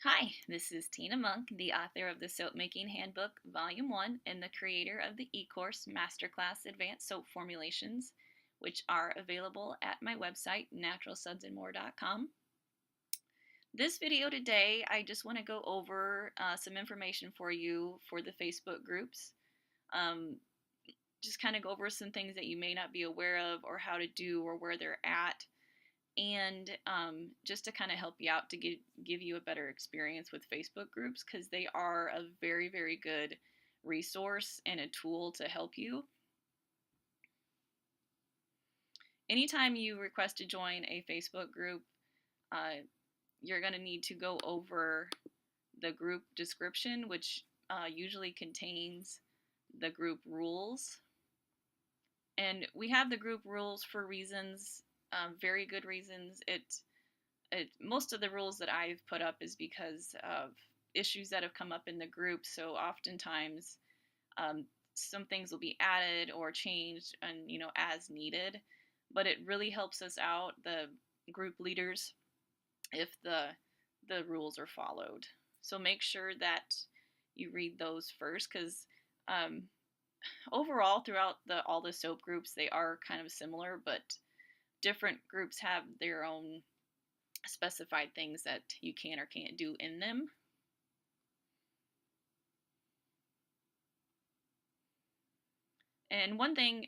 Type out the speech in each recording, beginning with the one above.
Hi, this is Tina Moenck, the author of the Soap Making Handbook, Volume 1, and the creator of the e-course Masterclass Advanced Soap Formulations, which are available at my website, naturalsudsandmore.com. This video today, I just want to go over some information for you for the Facebook groups. Um, just kind of go over some things that you may not be aware of or how to do or where they're at, and just to kind of help you out to give you a better experience with Facebook groups, because they are a very, very good resource and a tool to help you. Anytime you request to join a Facebook group, you're going to need to go over the group description, which usually contains the group rules. And we have the group rules for reasons, very good reasons. Most of the rules that I've put up is because of issues that have come up in the group. So oftentimes, some things will be added or changed, and as needed. But it really helps us out, the group leaders, if the rules are followed. So make sure that you read those first, because overall, throughout all the soap groups, they are kind of similar, but different groups have their own specified things that you can or can't do in them. And one thing,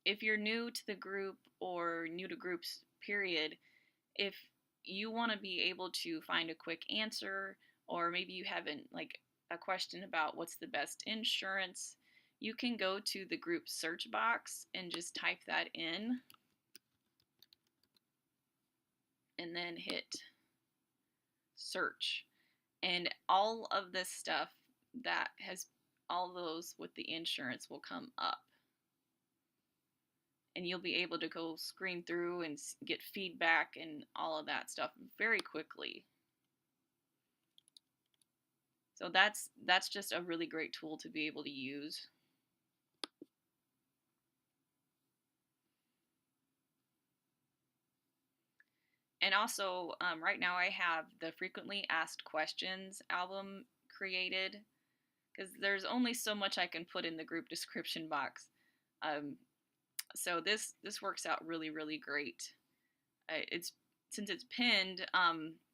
if you're new to the group or new to groups, period, if you want to be able to find a quick answer, or maybe you haven't, like, a question about what's the best insurance, you can go to the group search box and just type that in and then hit search. And all of this stuff that has all those with the insurance will come up. And you'll be able to go screen through and get feedback and all of that stuff very quickly. So that's just a really great tool to be able to use. And also, right now I have the frequently asked questions album created, because there's only so much I can put in the group description box. So this works out really, really great. Since it's pinned,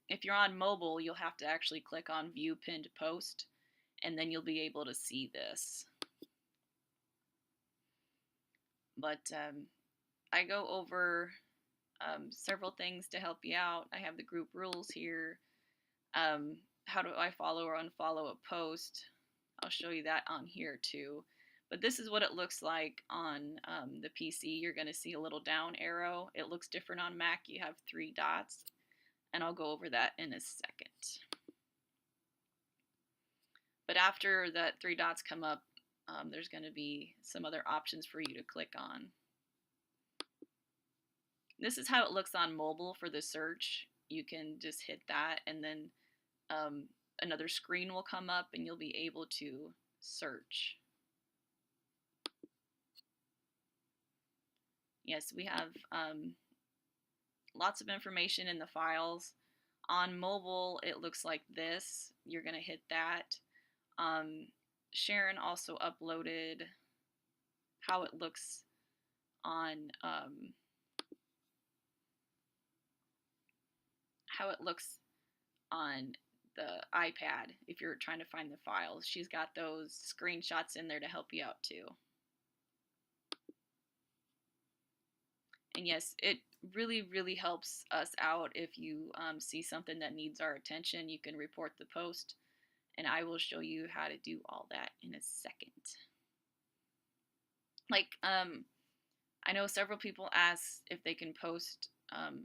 if you're on mobile, you'll have to actually click on View Pinned Post, and then you'll be able to see this. But I go over several things to help you out. I have the group rules here. How do I follow or unfollow a post? I'll show you that on here too. But this is what it looks like on the PC. You're going to see a little down arrow. It looks different on Mac. You have 3 dots, and I'll go over that in a second. But after that 3 dots come up, there's going to be some other options for you to click on. This is how it looks on mobile for the search. You can just hit that, and then another screen will come up, and you'll be able to search. Yes, we have lots of information in the files. On mobile, it looks like this. You're going to hit that. Sharon also uploaded how it looks on the iPad if you're trying to find the files. She's got those screenshots in there to help you out too. And yes, it really, really helps us out if you see something that needs our attention. You can report the post, and I will show you how to do all that in a second. Like, I know several people ask if they can post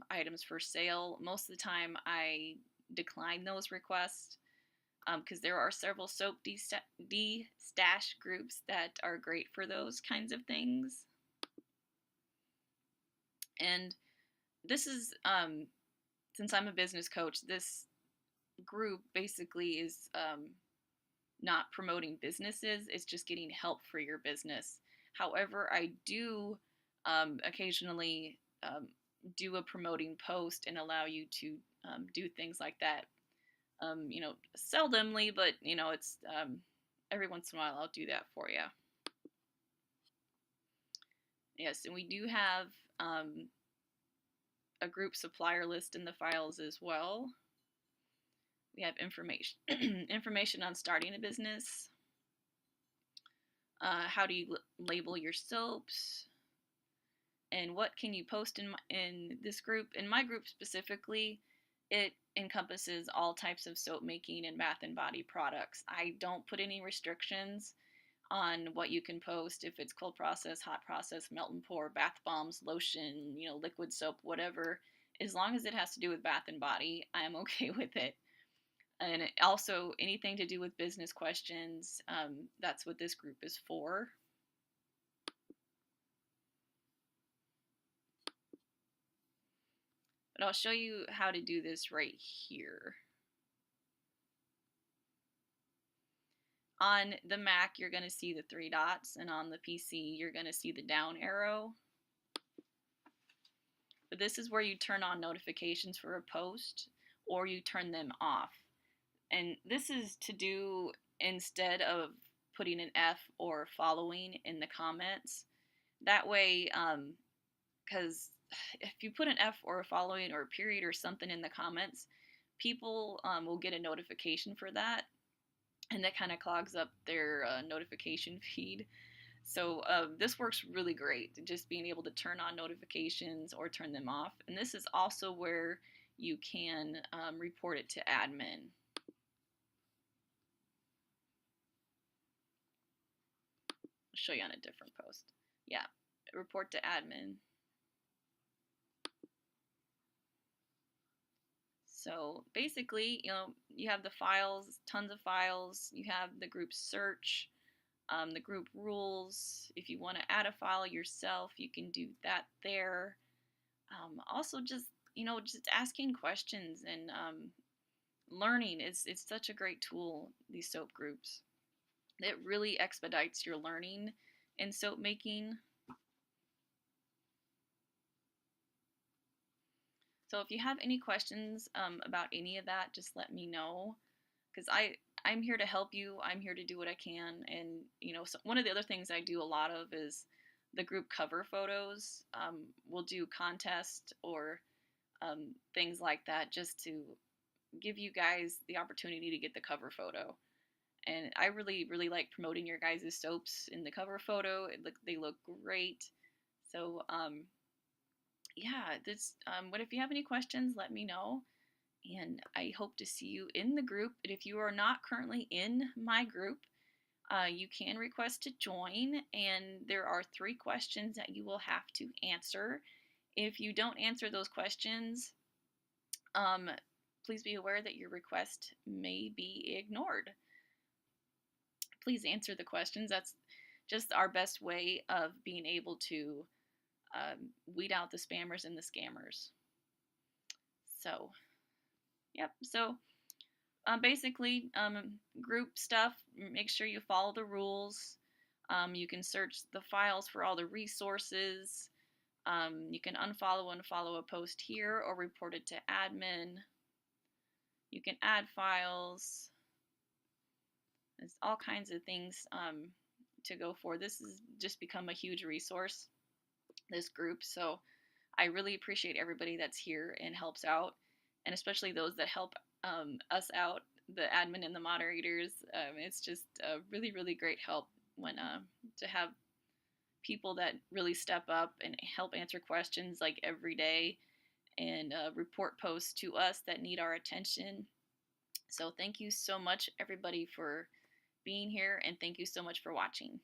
items for sale. Most of the time I decline those requests, because there are several soap de-stash groups that are great for those kinds of things. And this is, since I'm a business coach, this group basically is not promoting businesses. It's just getting help for your business. However, I do occasionally do a promoting post and allow you to do things like that seldomly, but it's every once in a while I'll do that for you. Yes, and we do have a group supplier list in the files as well. We have information information on starting a business. How do you label your soaps? And what can you post in this group? In my group specifically, it encompasses all types of soap making and bath and body products. I don't put any restrictions on what you can post, if it's cold process, hot process, melt and pour, bath bombs, lotion, liquid soap, whatever. As long as it has to do with bath and body, I'm okay with it. And also anything to do with business questions, that's what this group is for. But I'll show you how to do this right here. On the Mac, you're going to see the 3 dots, and on the PC, you're going to see the down arrow. But this is where you turn on notifications for a post, or you turn them off. And this is to do instead of putting an F or following in the comments. That way, because if you put an F or a following or a period or something in the comments, people will get a notification for that, and that kind of clogs up their notification feed. So this works really great, just being able to turn on notifications or turn them off. And this is also where you can report it to admin. I'll show you on a different post. Yeah, report to admin. So basically, you have the files, tons of files. You have the group search, the group rules. If you want to add a file yourself, you can do that there. Also, just asking questions and learning. It's such a great tool, these soap groups. It really expedites your learning in soap making. So if you have any questions about any of that, just let me know, because I'm here to help you. I'm here to do what I can. And so one of the other things I do a lot of is the group cover photos. We'll do contests or things like that, just to give you guys the opportunity to get the cover photo. And I really, really like promoting your guys' soaps in the cover photo. They look great. So yeah, but if you have any questions, let me know. And I hope to see you in the group. And if you are not currently in my group, you can request to join. And there are 3 questions that you will have to answer. If you don't answer those questions, please be aware that your request may be ignored. Please answer the questions. That's just our best way of being able to weed out the spammers and the scammers. So, yep. So, basically, group stuff, make sure you follow the rules. You can search the files for all the resources. You can unfollow and follow a post here or report it to admin. You can add files. There's all kinds of things to go for. This has just become a huge resource, this group. So I really appreciate everybody that's here and helps out, and especially those that help us out, the admin and the moderators. It's just a really, really great help when to have people that really step up and help answer questions like every day and report posts to us that need our attention. So thank you so much, everybody, for being here, and thank you so much for watching.